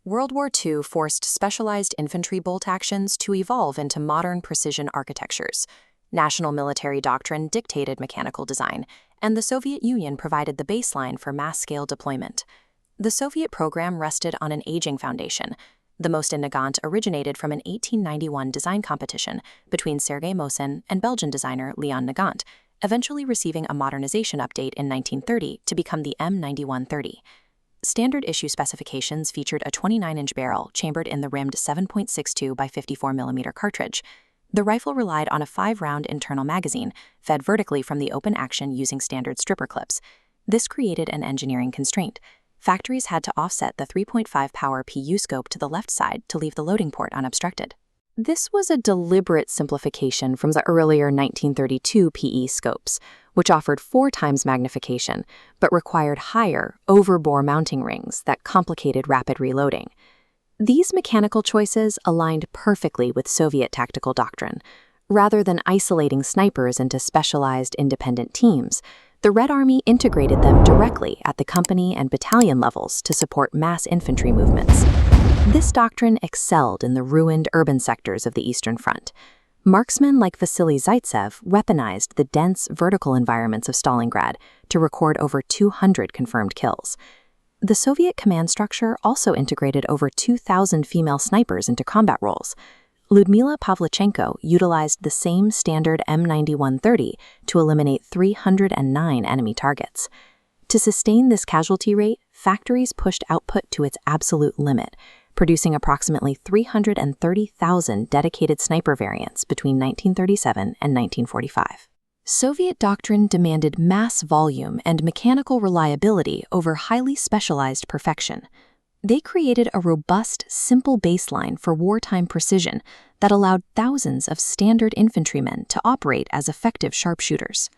World War II forced specialized infantry bolt actions to evolve into modern precision architectures. National military doctrine dictated mechanical design, and the Soviet Union provided the baseline for mass-scale deployment. The Soviet program rested on an aging foundation. The Mosin-Nagant originated from an 1891 design competition between Sergei Mosin and Belgian designer Leon Nagant, eventually receiving a modernization update in 1930 to become the M9130. Standard issue specifications featured a 29-inch barrel chambered in the rimmed 7.62 by 54mm cartridge. The rifle relied on a 5-round internal magazine, fed vertically from the open action using standard stripper clips. This created an engineering constraint. Factories had to offset the 3.5 power PU scope to the left side to leave the loading port unobstructed. This was a deliberate simplification from the earlier 1932 PE scopes, which offered 4 times magnification, but required higher, over-bore mounting rings that complicated rapid reloading. These mechanical choices aligned perfectly with Soviet tactical doctrine. Rather than isolating snipers into specialized independent teams, the Red Army integrated them directly at the company and battalion levels to support mass infantry movements. This doctrine excelled in the ruined urban sectors of the Eastern Front. Marksmen like Vasily Zaitsev weaponized the dense vertical environments of Stalingrad to record over 200 confirmed kills. The Soviet command structure also integrated over 2,000 female snipers into combat roles. Lyudmila Pavlichenko utilized the same standard M9130 to eliminate 309 enemy targets. To sustain this casualty rate, factories pushed output to its absolute limit, producing approximately 330,000 dedicated sniper variants between 1937 and 1945. Soviet doctrine demanded mass volume and mechanical reliability over highly specialized perfection. They created a robust, simple baseline for wartime precision that allowed thousands of standard infantrymen to operate as effective sharpshooters.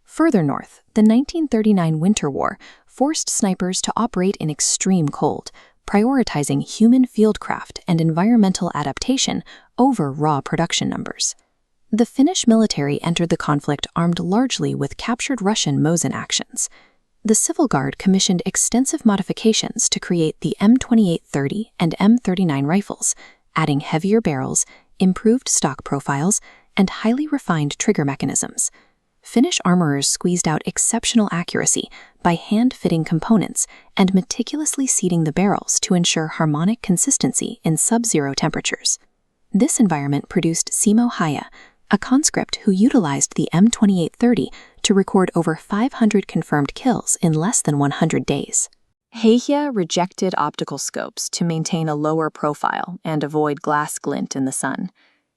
Further north, the 1939 Winter War forced snipers to operate in extreme cold, prioritizing human fieldcraft and environmental adaptation over raw production numbers. The Finnish military entered the conflict armed largely with captured Russian Mosin actions. The Civil Guard commissioned extensive modifications to create the M2830 and M39 rifles, adding heavier barrels, improved stock profiles, and highly refined trigger mechanisms. Finnish armorers squeezed out exceptional accuracy by hand-fitting components and meticulously seating the barrels to ensure harmonic consistency in sub-zero temperatures. This environment produced Simo Haya, a conscript who utilized the M2830 to record over 500 confirmed kills in less than 100 days. Haya rejected optical scopes to maintain a lower profile and avoid glass glint in the sun.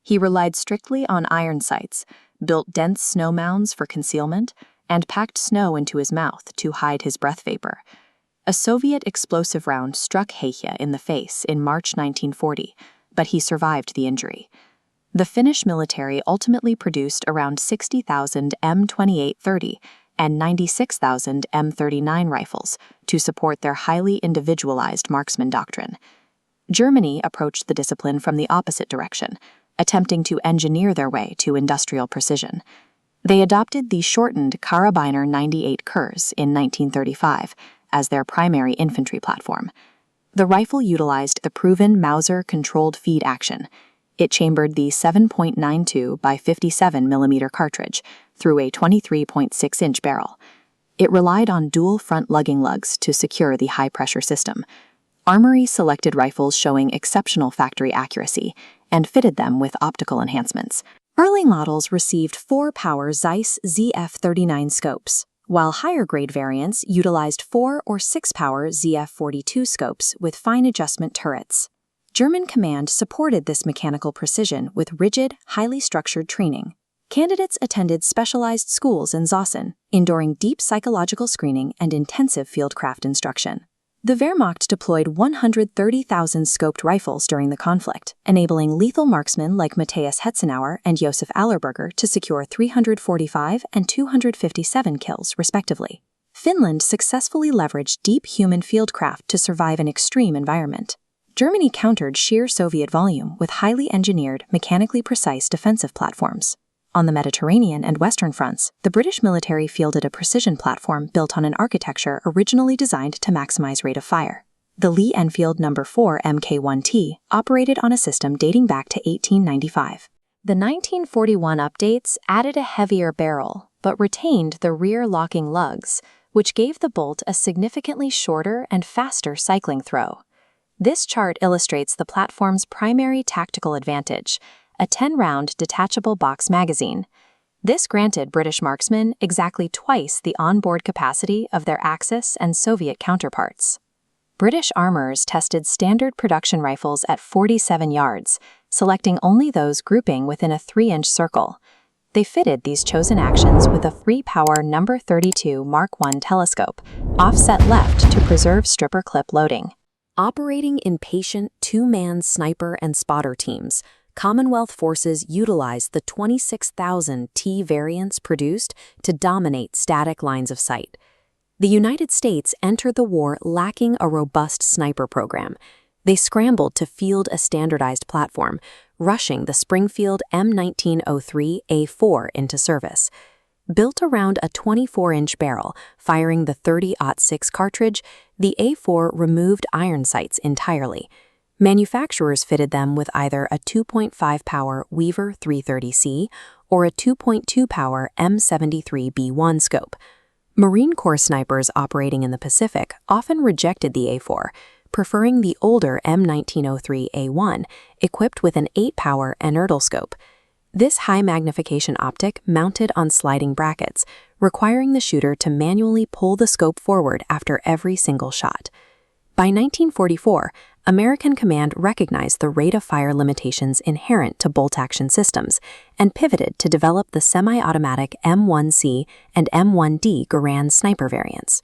He relied strictly on iron sights, built dense snow mounds for concealment, and packed snow into his mouth to hide his breath vapor. A Soviet explosive round struck Haya in the face in March 1940, but he survived the injury. The Finnish military ultimately produced around 60,000 M2830 and 96,000 M39 rifles to support their highly individualized marksman doctrine. Germany approached the discipline from the opposite direction, attempting to engineer their way to industrial precision. They adopted the shortened Karabiner 98 Kurs in 1935 as their primary infantry platform. The rifle utilized the proven Mauser-controlled feed action. It chambered the 7.92 by 57mm cartridge through a 23.6-inch barrel. It relied on dual front lugging lugs to secure the high-pressure system. Armory selected rifles showing exceptional factory accuracy and fitted them with optical enhancements. Early models received 4-power Zeiss ZF39 scopes, while higher-grade variants utilized 4- or 6-power ZF42 scopes with fine adjustment turrets. German command supported this mechanical precision with rigid, highly structured training. Candidates attended specialized schools in Zossen, enduring deep psychological screening and intensive fieldcraft instruction. The Wehrmacht deployed 130,000 scoped rifles during the conflict, enabling lethal marksmen like Matthias Hetzenauer and Josef Allerberger to secure 345 and 257 kills, respectively. Finland successfully leveraged deep human fieldcraft to survive an extreme environment. Germany countered sheer Soviet volume with highly engineered, mechanically precise defensive platforms. On the Mediterranean and Western fronts, the British military fielded a precision platform built on an architecture originally designed to maximize rate of fire. The Lee Enfield No. 4 Mk1T operated on a system dating back to 1895. The 1941 updates added a heavier barrel, but retained the rear locking lugs, which gave the bolt a significantly shorter and faster cycling throw. This chart illustrates the platform's primary tactical advantage, a 10-round detachable box magazine. This granted British marksmen exactly twice the onboard capacity of their Axis and Soviet counterparts. British armorers tested standard production rifles at 47 yards, selecting only those grouping within a 3-inch circle. They fitted these chosen actions with a 3-power No. 32 Mark I telescope, offset left to preserve stripper clip loading. Operating in patient 2-man sniper and spotter teams, Commonwealth forces utilized the 26,000 T variants produced to dominate static lines of sight. The United States entered the war lacking a robust sniper program. They scrambled to field a standardized platform, rushing the Springfield M1903A4 into service. Built around a 24-inch barrel, firing the .30-06 cartridge, the A4 removed iron sights entirely. Manufacturers fitted them with either a 2.5-power Weaver 330C or a 2.2-power M73B1 scope. Marine Corps snipers operating in the Pacific often rejected the A4, preferring the older M1903A1, equipped with an 8-power inertial scope. This high-magnification optic mounted on sliding brackets, requiring the shooter to manually pull the scope forward after every single shot. By 1944, American command recognized the rate-of-fire limitations inherent to bolt-action systems and pivoted to develop the semi-automatic M1C and M1D Garand sniper variants.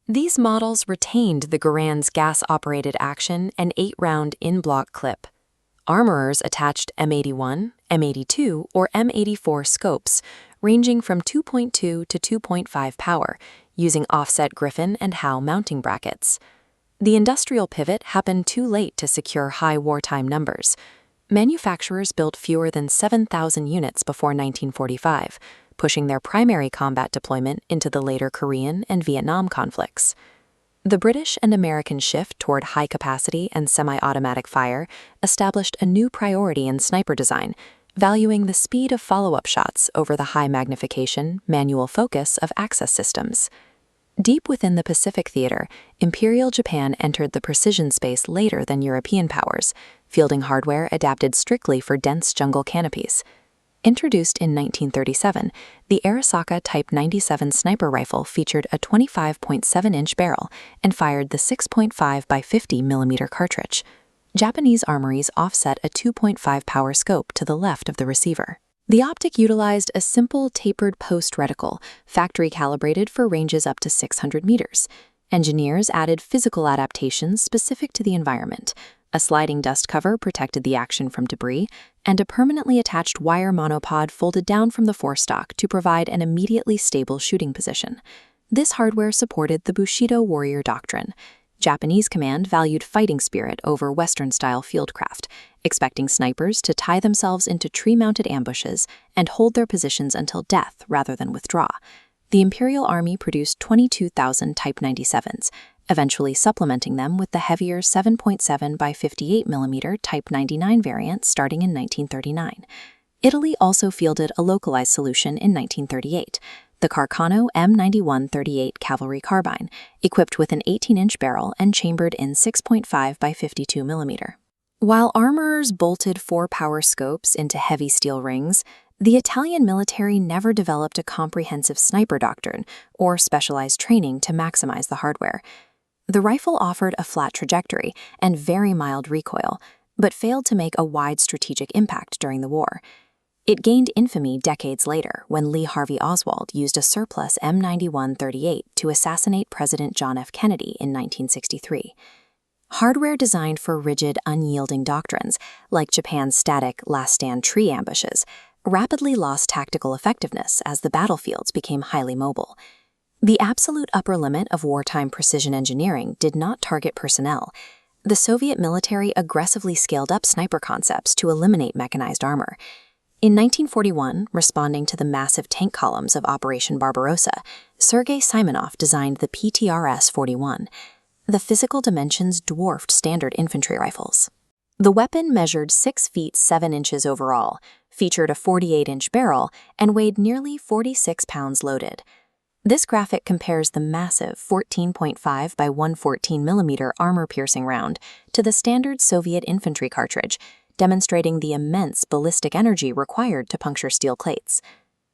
These models retained the Garand's gas-operated action and 8-round in-block clip. Armorers attached M81, M82, or M84 scopes, ranging from 2.2 to 2.5 power, using offset Griffin and Howe mounting brackets. The industrial pivot happened too late to secure high wartime numbers. Manufacturers built fewer than 7,000 units before 1945, pushing their primary combat deployment into the later Korean and Vietnam conflicts. The British and American shift toward high-capacity and semi-automatic fire established a new priority in sniper design, valuing the speed of follow-up shots over the high-magnification, manual focus of access systems. Deep within the Pacific theater, Imperial Japan entered the precision space later than European powers, fielding hardware adapted strictly for dense jungle canopies. Introduced in 1937, the Arisaka Type 97 sniper rifle featured a 25.7-inch barrel and fired the 6.5 by 50 mm cartridge. Japanese armories offset a 2.5 power scope to the left of the receiver. The optic utilized a simple tapered post reticle, factory calibrated for ranges up to 600 meters. Engineers added physical adaptations specific to the environment. A sliding dust cover protected the action from debris, and a permanently attached wire monopod folded down from the forestock to provide an immediately stable shooting position. This hardware supported the Bushido warrior doctrine. Japanese command valued fighting spirit over Western-style fieldcraft, expecting snipers to tie themselves into tree-mounted ambushes and hold their positions until death rather than withdraw. The Imperial Army produced 22,000 Type 97s, eventually supplementing them with the heavier 7.7 by 58 mm Type 99 variant starting in 1939. Italy also fielded a localized solution in 1938. The Carcano M9138 cavalry carbine, equipped with an 18-inch barrel and chambered in 6.5 by 52 mm. While armorers bolted 4-power scopes into heavy steel rings, the Italian military never developed a comprehensive sniper doctrine or specialized training to maximize the hardware. The rifle offered a flat trajectory and very mild recoil, but failed to make a wide strategic impact during the war. It gained infamy decades later when Lee Harvey Oswald used a surplus M9138 to assassinate President John F. Kennedy in 1963. Hardware designed for rigid, unyielding doctrines, like Japan's static last stand tree ambushes, rapidly lost tactical effectiveness as the battlefields became highly mobile. The absolute upper limit of wartime precision engineering did not target personnel. The Soviet military aggressively scaled up sniper concepts to eliminate mechanized armor. In 1941, responding to the massive tank columns of Operation Barbarossa, Sergei Simonov designed the PTRS-41. the physical dimensions dwarfed standard infantry rifles. The weapon measured 6 feet 7 inches overall, featured a 48-inch barrel, and weighed nearly 46 pounds loaded. This graphic compares the massive 14.5 by 114 mm armor-piercing round to the standard Soviet infantry cartridge, demonstrating the immense ballistic energy required to puncture steel plates.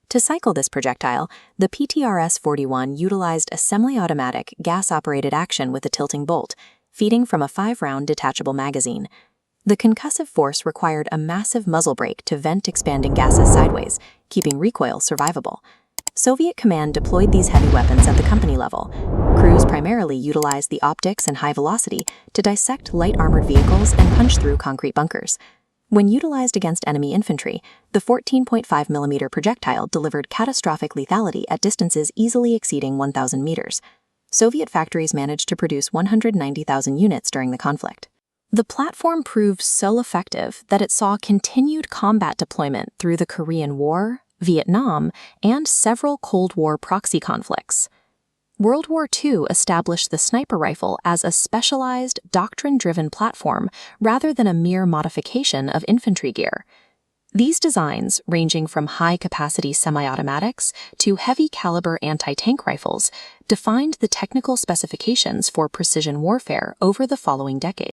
To cycle this projectile, the PTRS-41 utilized a semi-automatic, gas-operated action with a tilting bolt, feeding from a 5-round detachable magazine. The concussive force required a massive muzzle brake to vent expanding gases sideways, keeping recoil survivable. Soviet command deployed these heavy weapons at the company level. Crews primarily utilized the optics and high velocity to dissect light armored vehicles and punch through concrete bunkers. When utilized against enemy infantry, the 14.5 mm projectile delivered catastrophic lethality at distances easily exceeding 1,000 meters. Soviet factories managed to produce 190,000 units during the conflict. The platform proved so effective that it saw continued combat deployment through the Korean War, Vietnam, and several Cold War proxy conflicts. World War II established the sniper rifle as a specialized, doctrine-driven platform rather than a mere modification of infantry gear. These designs, ranging from high-capacity semi-automatics to heavy-caliber anti-tank rifles, defined the technical specifications for precision warfare over the following decades.